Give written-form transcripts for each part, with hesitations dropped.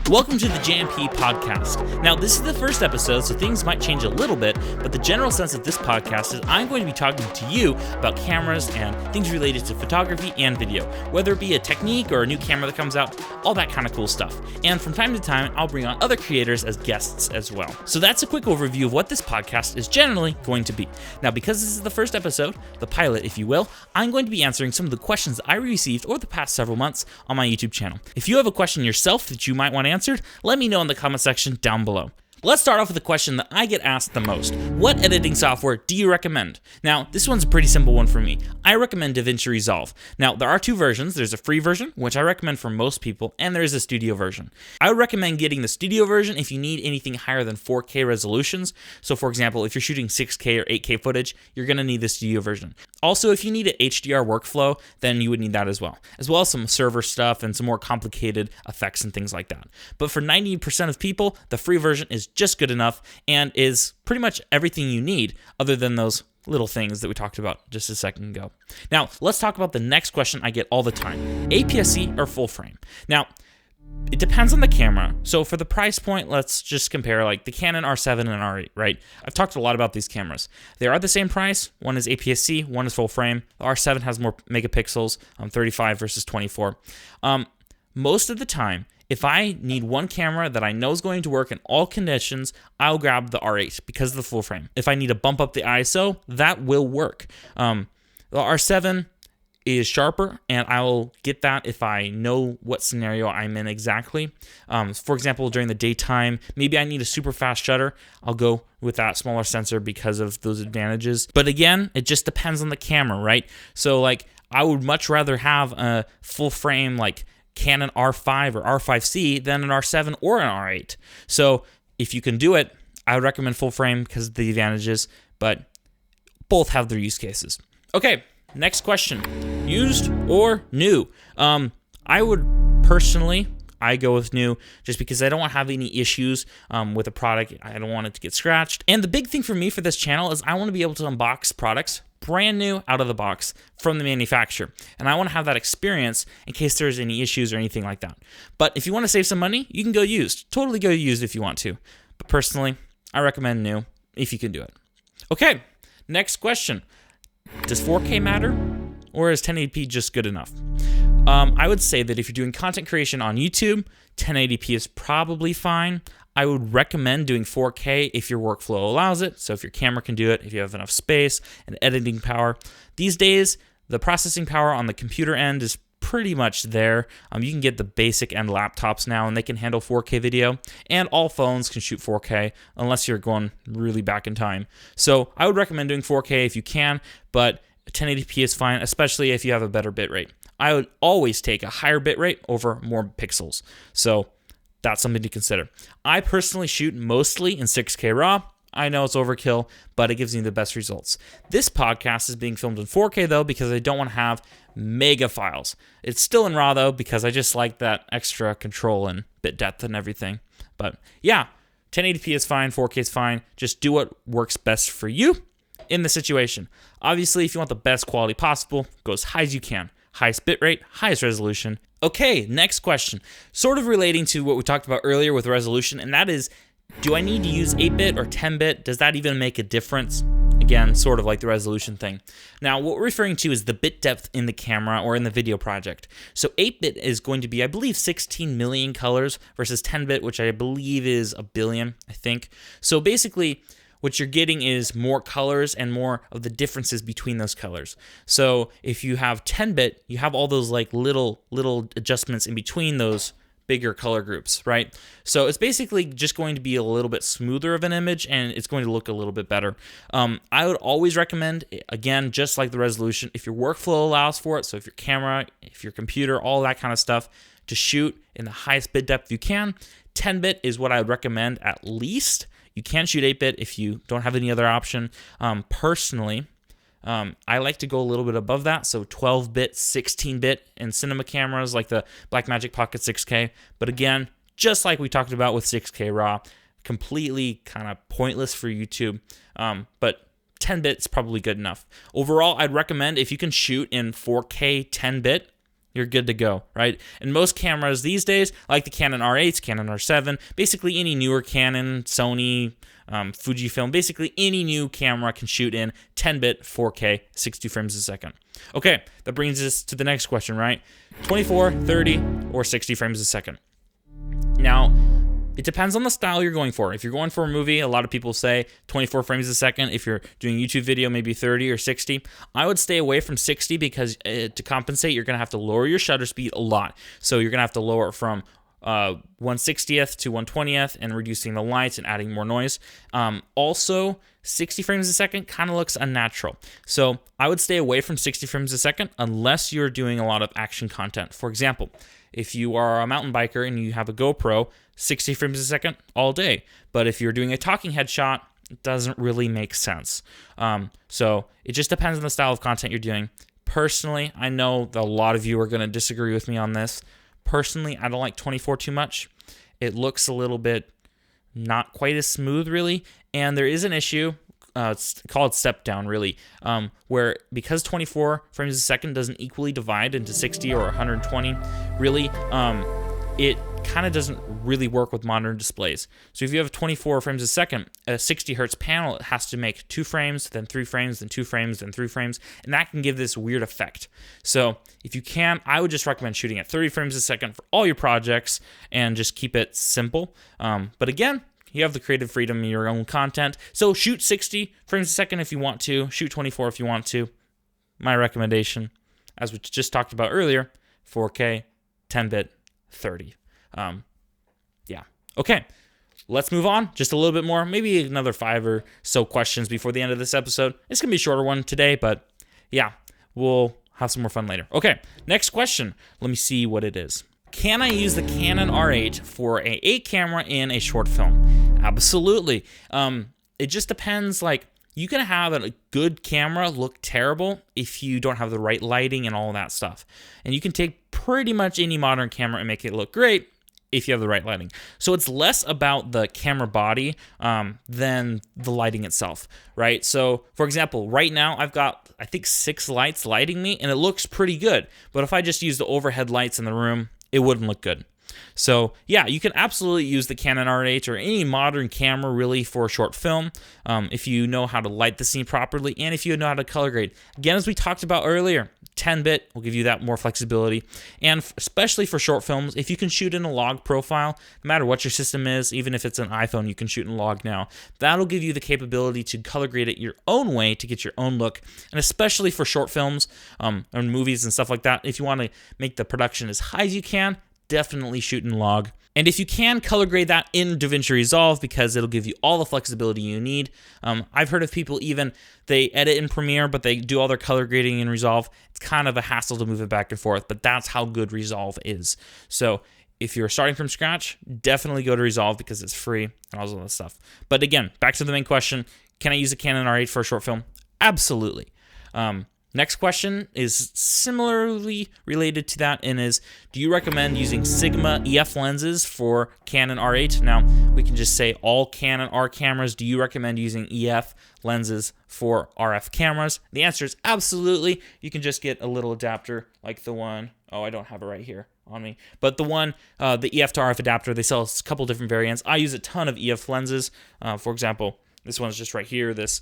Welcome to the JMP podcast. Now, this is the first episode, so things might change a little bit, but the general sense of this podcast is I'm going to be talking to you about cameras and things related to photography and video, whether it be a technique or a new camera that comes out, all that kind of cool stuff. And from time to time, I'll bring on other creators as guests as well. So that's a quick overview of what this podcast is generally going to be. Now, because this is the first episode, the pilot, if you will, I'm going to be answering some of the questions I received over the past several months on my YouTube channel. If you have a question yourself that you might want answered, let me know in the comment section down below. Let's start off with a question that I get asked the most. What editing software do you recommend? Now, this one's a pretty simple one for me. I recommend DaVinci Resolve. Now, there are two versions. There's a free version, which I recommend for most people, and there is a studio version. I would recommend getting the studio version if you need anything higher than 4K resolutions. So, for example, if you're shooting 6K or 8K footage, you're going to need the studio version. Also, if you need an HDR workflow, then you would need that as well as some server stuff and some more complicated effects and things like that. But for 90% of people, the free version is just good enough and is pretty much everything you need other than those little things that we talked about just a second ago. Now, let's talk about the next question I get all the time. APS-C or full frame? Now, it depends on the camera. So for the price point, let's just compare like the Canon R7 and R8, right? I've talked a lot about these cameras. They are the same price. One is APS-C, one is full frame. The R7 has more megapixels, 35 versus 24. Most of the time, if I need one camera that I know is going to work in all conditions, I'll grab the R8 because of the full frame. If I need to bump up the ISO, that will work. The R7 is sharper, and I will get that if I know what scenario I'm in exactly. For example, during the daytime, maybe I need a super fast shutter. I'll go with that smaller sensor because of those advantages. But again, it just depends on the camera, right? So like, I would much rather have a full frame like Canon R5 or R5C than an R7 or an R8. So if you can do it, I would recommend full frame because of the advantages, but both have their use cases. Okay, next question. Used or new? I would personally, I go with new just because I don't want to have any issues with a product. I don't want it to get scratched. And the big thing for me for this channel is I want to be able to unbox products brand new out of the box from the manufacturer. And I want to have that experience in case there's any issues or anything like that. But if you want to save some money, you can go used. Totally go used if you want to. But personally, I recommend new if you can do it. Okay, next question. Does 4K matter or is 1080p just good enough? I would say that if you're doing content creation on YouTube, 1080p is probably fine. I would recommend doing 4K if your workflow allows it. So if your camera can do it, if you have enough space and editing power. These days, the processing power on the computer end is pretty much there. You can get the basic end laptops now and they can handle 4K video, and all phones can shoot 4K unless you're going really back in time. So I would recommend doing 4K if you can, but 1080p is fine, especially if you have a better bitrate. I would always take a higher bitrate over more pixels. So that's something to consider. I personally shoot mostly in 6K RAW. I know it's overkill, but it gives me the best results. This podcast is being filmed in 4K though because I don't want to have mega files. It's still in RAW though because I just like that extra control and bit depth and everything. But yeah, 1080p is fine, 4K is fine. Just do what works best for you in the situation. Obviously, if you want the best quality possible, go as high as you can. Highest bitrate, highest resolution. Okay, next question. Sort of relating to what we talked about earlier with resolution, and that is, do I need to use 8-bit or 10-bit? Does that even make a difference? Again, sort of like the resolution thing. Now, what we're referring to is the bit depth in the camera or in the video project. So 8-bit is going to be, I believe, 16 million colors versus 10-bit, which I believe is a billion, I think. So basically, what you're getting is more colors and more of the differences between those colors. So if you have 10-bit, you have all those like little adjustments in between those bigger color groups, right? So it's basically just going to be a little bit smoother of an image and it's going to look a little bit better. I would always recommend, again, just like the resolution, if your workflow allows for it, so if your camera, if your computer, all that kind of stuff, to shoot in the highest bit depth you can, 10-bit is what I would recommend at least. You can shoot 8-bit if you don't have any other option. Personally, I like to go a little bit above that, so 12-bit, 16-bit in cinema cameras like the Blackmagic Pocket 6K. But again, just like we talked about with 6K RAW, completely kind of pointless for YouTube. But 10-bit is probably good enough. Overall, I'd recommend if you can shoot in 4K 10-bit, you're good to go, right? And most cameras these days, like the Canon R8, Canon R7, basically any newer Canon, Sony, Fujifilm, basically any new camera can shoot in 10-bit 4K 60 frames a second. Okay, that brings us to the next question, right? 24, 30, or 60 frames a second. Now, it depends on the style you're going for. If you're going for a movie, a lot of people say 24 frames a second. If you're doing YouTube video, maybe 30 or 60. I would stay away from 60 because to compensate, you're going to have to lower your shutter speed a lot. So you're going to have to lower it from 1/60th to 1/20th and reducing the lights and adding more noise. Also, 60 frames a second kind of looks unnatural. So I would stay away from 60 frames a second unless you're doing a lot of action content. For example, if you are a mountain biker and you have a GoPro, 60 frames a second all day. But if you're doing a talking head shot, it doesn't really make sense. So it just depends on the style of content you're doing. Personally, I know that a lot of you are going to disagree with me on this. Personally, I don't like 24 too much. It looks a little bit not quite as smooth, really. And there is an issue, it's called step down, really, where because 24 frames a second doesn't equally divide into 60 or 120, really, it kind of doesn't really work with modern displays. So if you have 24 frames a second, a 60 hertz panel, it has to make 2 frames, then 3 frames, then 2 frames, then 3 frames, and that can give this weird effect. So if you can, I would just recommend shooting at 30 frames a second for all your projects and just keep it simple. But again, you have the creative freedom in your own content. So shoot 60 frames a second if you want to, shoot 24 if you want to. My recommendation, as we just talked about earlier, 4K, 10-bit, 30. Yeah. Okay, let's move on just a little bit more, maybe another 5 or so questions before the end of this episode. It's going to be a shorter one today, but yeah, we'll have some more fun later. Okay, next question. Let me see what it is. Can I use the Canon R8 for an 8 camera in a short film? Absolutely. It just depends, like, you can have a good camera look terrible if you don't have the right lighting and all that stuff. And you can take pretty much any modern camera and make it look great if you have the right lighting. So it's less about the camera body than the lighting itself, right? So for example, right now I've got, I think, 6 lights lighting me and it looks pretty good. But if I just use the overhead lights in the room, it wouldn't look good. So yeah, you can absolutely use the Canon R8 or any modern camera really for a short film if you know how to light the scene properly and if you know how to color grade. Again, as we talked about earlier, 10-bit will give you that more flexibility. And especially for short films, if you can shoot in a log profile, no matter what your system is, even if it's an iPhone, you can shoot in log now. That'll give you the capability to color grade it your own way to get your own look. And especially for short films or movies and stuff like that, if you want to make the production as high as you can, definitely shoot in log. And if you can, color grade that in DaVinci Resolve because it'll give you all the flexibility you need. I've heard of people even, they edit in Premiere, but they do all their color grading in Resolve. It's kind of a hassle to move it back and forth, but that's how good Resolve is. So if you're starting from scratch, definitely go to Resolve because it's free and all that stuff. But again, back to the main question, can I use a Canon R8 for a short film? Absolutely. Next question is similarly related to that and is, do you recommend using Sigma EF lenses for Canon R8? Now, we can just say all Canon R cameras. Do you recommend using EF lenses for RF cameras? The answer is absolutely. You can just get a little adapter like the one, oh, I don't have it right here on me, but the one, the EF to RF adapter, they sell a couple different variants. I use a ton of EF lenses. For example, this one's just right here, this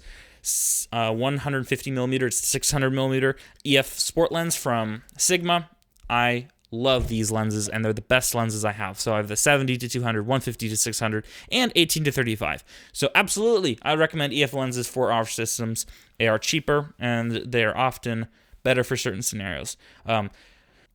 150 millimeter to 600 millimeter EF sport lens from Sigma. I love these lenses and they're the best lenses I have. So I have the 70 to 200, 150 to 600, and 18 to 35. So absolutely, I recommend EF lenses for our systems. They are cheaper and they are often better for certain scenarios.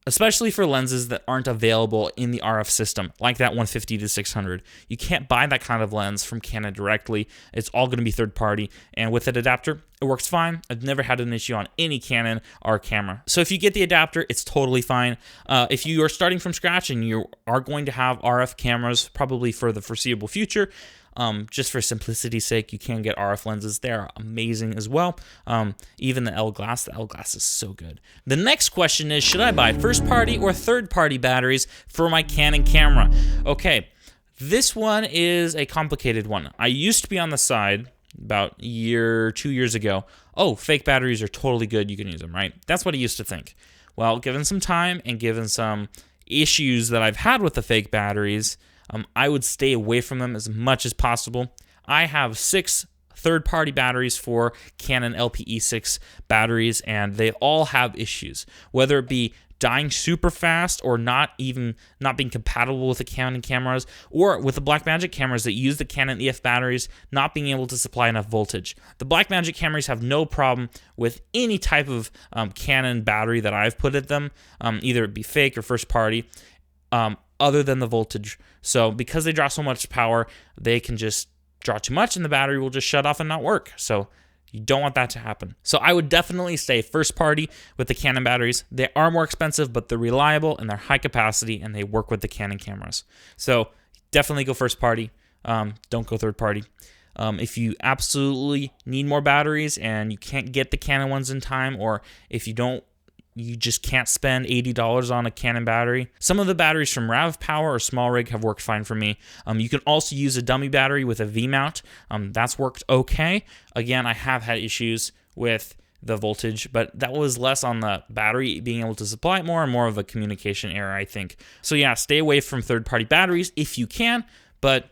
Especially for lenses that aren't available in the RF system, like that 150 to 600. You can't buy that kind of lens from Canon directly. It's all going to be third party, and with an adapter, it works fine. I've never had an issue on any Canon R camera. So if you get the adapter, it's totally fine. If you are starting from scratch and you are going to have RF cameras probably for the foreseeable future, just for simplicity's sake, you can get RF lenses. They're amazing as well. Even the L-Glass is so good. The next question is, should I buy first-party or third-party batteries for my Canon camera? Okay, this one is a complicated one. I used to be on the side about 2 years ago. Oh, fake batteries are totally good. You can use them, right? That's what I used to think. Well, given some time and given some issues that I've had with the fake batteries, I would stay away from them as much as possible. I have 6 third-party batteries for Canon LPE6 batteries, and they all have issues, whether it be dying super fast or not being compatible with the Canon cameras, or with the Blackmagic cameras that use the Canon EF batteries not being able to supply enough voltage. The Blackmagic cameras have no problem with any type of Canon battery that I've put at them, either it be fake or first party, other than the voltage. So because they draw so much power, they can just draw too much and the battery will just shut off and not work. So you don't want that to happen. So I would definitely stay first party with the Canon batteries. They are more expensive, but they're reliable and they're high capacity and they work with the Canon cameras. So definitely go first party. Don't go third party. If you absolutely need more batteries and you can't get the Canon ones in time, or if you just can't spend $80 on a Canon battery. Some of the batteries from RavPower or SmallRig have worked fine for me. You can also use a dummy battery with a V-mount. That's worked okay. Again, I have had issues with the voltage, but that was less on the battery being able to supply it more and more of a communication error, I think. So yeah, stay away from third-party batteries if you can, but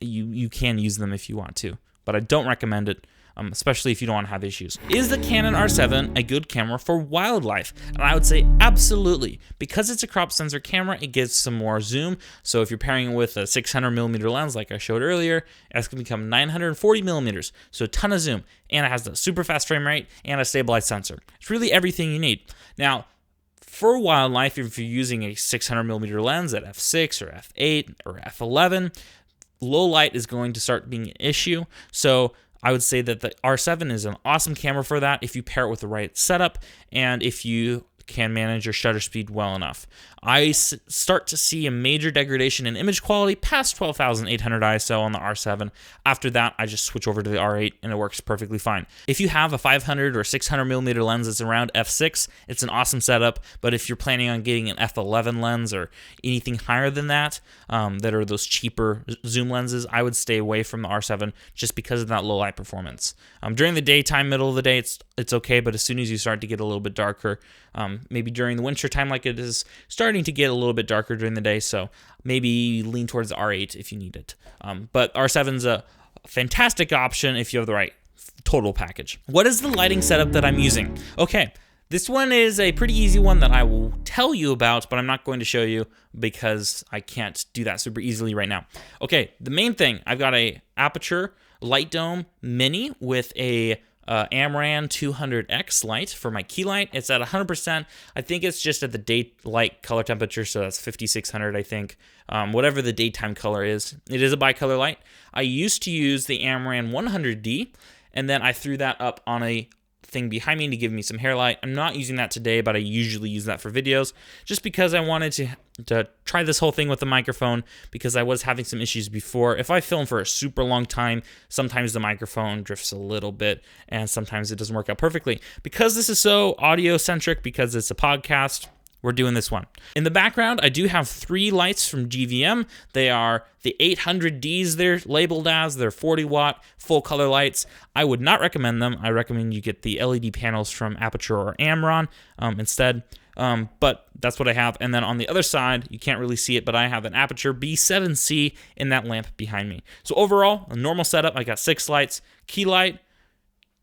you can use them if you want to. But I don't recommend it. Especially if you don't want to have issues. Is the Canon R7 a good camera for wildlife? And I would say absolutely. Because it's a crop sensor camera, it gives some more zoom. So if you're pairing it with a 600mm lens like I showed earlier, it's going to become 940mm. So a ton of zoom. And it has a super fast frame rate and a stabilized sensor. It's really everything you need. Now, for wildlife, if you're using a 600mm lens at f6 or f8 or f11, low light is going to start being an issue. So I would say that the R7 is an awesome camera for that if you pair it with the right setup and if you can manage your shutter speed well enough. I start to see a major degradation in image quality past 12,800 ISO on the R7. After that, I just switch over to the R8 and it works perfectly fine. If you have a 500 or 600mm lens that's around f6, it's an awesome setup, but if you're planning on getting an f11 lens or anything higher than that, that are those cheaper zoom lenses, I would stay away from the R7 just because of that low light performance. During the daytime, middle of the day, it's okay, but as soon as you start to get a little bit darker, maybe during the winter time like it is starting to get a little bit darker during the day, so maybe lean towards the R8 if you need it. But R7's a fantastic option if you have the right total package. What is the lighting setup that I'm using? Okay, this one is a pretty easy one that I will tell you about, but I'm not going to show you because I can't do that super easily right now. Okay, the main thing, I've got a Aperture Light Dome Mini with a Amran 200X light for my key light. It's at 100%. I think it's just at the daylight color temperature, so that's 5600, I think. Whatever the daytime color is. It is a bicolor light. I used to use the Amran 100D, and then I threw that up on a thing behind me to give me some hair light. I'm not using that today, but I usually use that for videos just because I wanted to try this whole thing with the microphone because I was having some issues before. If I film for a super long time, sometimes the microphone drifts a little bit and sometimes it doesn't work out perfectly. Because this is so audio centric, because it's a podcast, we're doing this one. In the background, I do have 3 lights from GVM. They are the 800Ds they're labeled as. They're 40-watt full color lights. I would not recommend them. I recommend you get the LED panels from Aperture or Amran instead. But that's what I have. And then on the other side, you can't really see it, but I have an Aperture B7C in that lamp behind me. So overall, a normal setup. I got 6 lights, key light,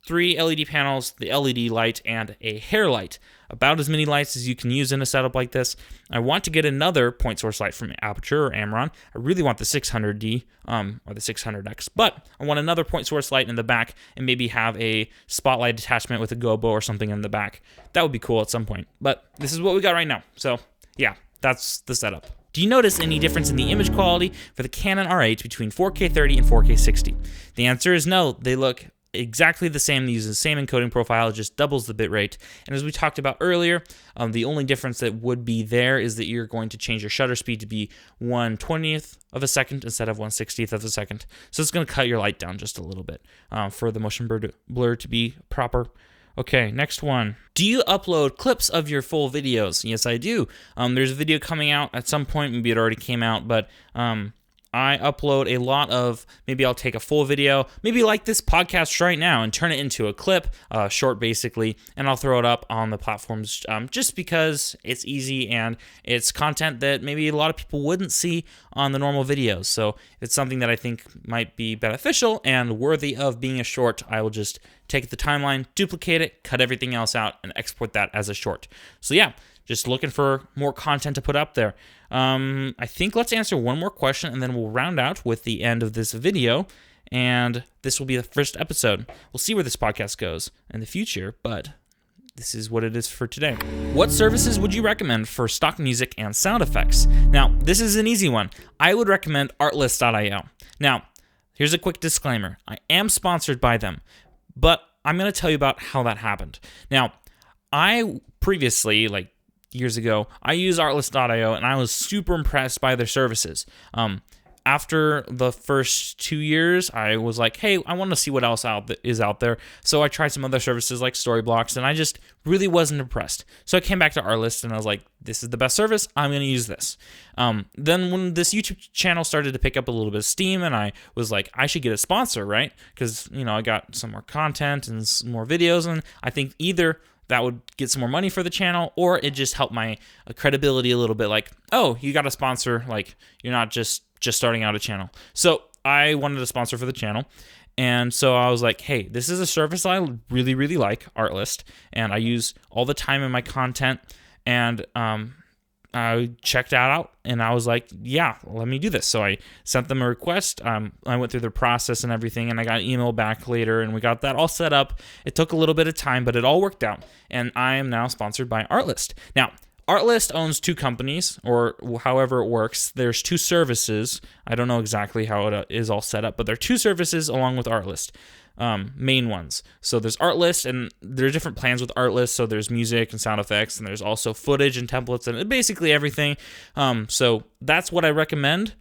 3 LED panels, the LED light, and a hair light. About as many lights as you can use in a setup like this. I want to get another point source light from Aperture or Amran. I really want the 600D or the 600X, but I want another point source light in the back and maybe have a spotlight attachment with a gobo or something in the back. That would be cool at some point, but this is what we got right now. So yeah, that's the setup. Do you notice any difference in the image quality for the Canon R8 between 4K 30 and 4K 60? The answer is no. They look exactly the same. They use the same encoding profile, it just doubles the bitrate. And as we talked about earlier, the only difference that would be there is that you're going to change your shutter speed to be 1/20th of a second instead of 1/60th of a second. So it's going to cut your light down just a little bit for the motion blur to be proper. Okay, next one. Do you upload clips of your full videos? Yes, I do. There's a video coming out at some point. Maybe it already came out, but I upload a lot of, maybe I'll take a full video, maybe like this podcast right now, and turn it into a clip, short basically, and I'll throw it up on the platforms just because it's easy and it's content that maybe a lot of people wouldn't see on the normal videos. So it's something that I think might be beneficial and worthy of being a short. I will just take the timeline, duplicate it, cut everything else out, and export that as a short. So yeah, just looking for more content to put up there. I think let's answer one more question and then we'll round out with the end of this video. And this will be the first episode. We'll see where this podcast goes in the future, but this is what it is for today. What services would you recommend for stock music and sound effects? Now, this is an easy one. I would recommend artlist.io. Now, here's a quick disclaimer. I am sponsored by them, but I'm going to tell you about how that happened. Now, I previously, like years ago, I used artlist.io and I was super impressed by their services. After the first 2 years, I was like, hey, I want to see what else is out there. So I tried some other services like Storyblocks, and I just really wasn't impressed. So I came back to Artlist, and I was like, this is the best service. I'm going to use this. Then when this YouTube channel started to pick up a little bit of steam, and I was like, I should get a sponsor, right? Because, I got some more content and some more videos, and I think either that would get some more money for the channel, or it just helped my credibility a little bit. Like, oh, you got a sponsor. Like, you're not just starting out a channel. So I wanted a sponsor for the channel. And so I was like, hey, this is a service I really, really like, Artlist. And I use all the time in my content. And I checked that out. And I was like, yeah, let me do this. So I sent them a request. I went through the process and everything. And I got an email back later. And we got that all set up. It took a little bit of time, but it all worked out. And I am now sponsored by Artlist. Now, Artlist owns two companies, or however it works. There's two services. I don't know exactly how it is all set up, but there are two services along with Artlist, main ones. So there's Artlist, and there are different plans with Artlist. So there's music and sound effects, and there's also footage and templates, and basically everything. So that's what I recommend.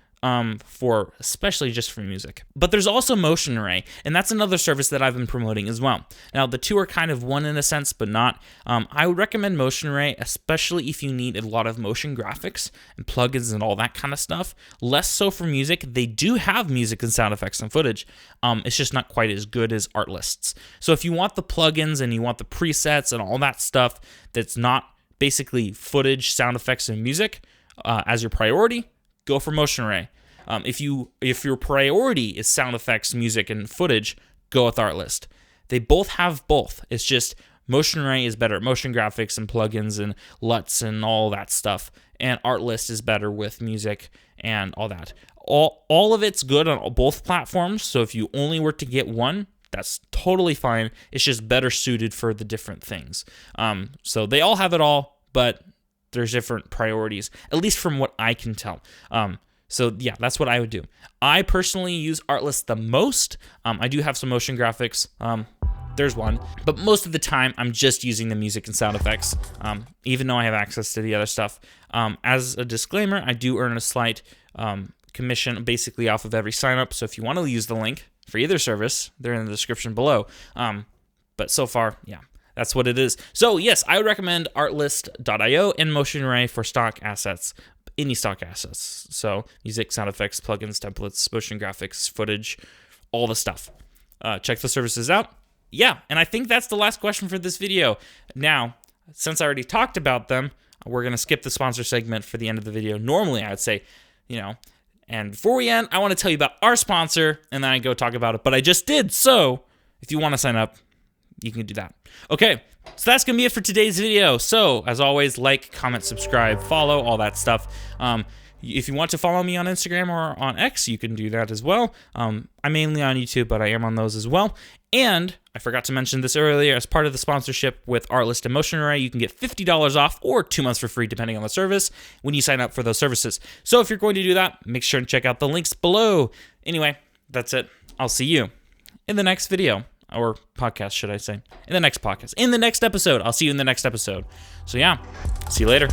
For especially just for music. But there's also Motion Array, and that's another service that I've been promoting as well. Now, the two are kind of one in a sense, but not. I would recommend Motion Array, especially if you need a lot of motion graphics and plugins and all that kind of stuff. Less so for music. They do have music and sound effects and footage. It's just not quite as good as Artlist's. So if you want the plugins and you want the presets and all that stuff that's not basically footage, sound effects, and music as your priority, go for Motion Array. If your priority is sound effects, music, and footage, go with Artlist. They both have both. It's just Motion Array is better at motion graphics and plugins and LUTs and all that stuff, and Artlist is better with music and all that. All of it's good on both platforms, so if you only were to get one, that's totally fine. It's just better suited for the different things. So they all have it all, but there's different priorities, at least from what I can tell. So yeah, that's what I would do. I personally use Artlist the most. I do have some motion graphics. There's one, but most of the time I'm just using the music and sound effects, even though I have access to the other stuff. As a disclaimer, I do earn a slight commission basically off of every sign up. So if you want to use the link for either service, they're in the description below. But so far, yeah. That's what it is. So yes, I would recommend artlist.io and Motion Array for stock assets, any stock assets. So music, sound effects, plugins, templates, motion graphics, footage, all the stuff. Check the services out. Yeah, and I think that's the last question for this video. Now, since I already talked about them, we're going to skip the sponsor segment for the end of the video. Normally, I would say, and before we end, I want to tell you about our sponsor, and then I go talk about it. But I just did, so if you want to sign up, you can do that. Okay, so that's going to be it for today's video. So, as always, like, comment, subscribe, follow, all that stuff. If you want to follow me on Instagram or on X, you can do that as well. I'm mainly on YouTube, but I am on those as well. And I forgot to mention this earlier, as part of the sponsorship with Artlist and Motion Array, you can get $50 off or 2 months for free, depending on the service, when you sign up for those services. So if you're going to do that, make sure to check out the links below. Anyway, that's it. I'll see you in the next video. Or podcast, should I say. In the next podcast. In the next episode. I'll see you in the next episode. So yeah, see you later.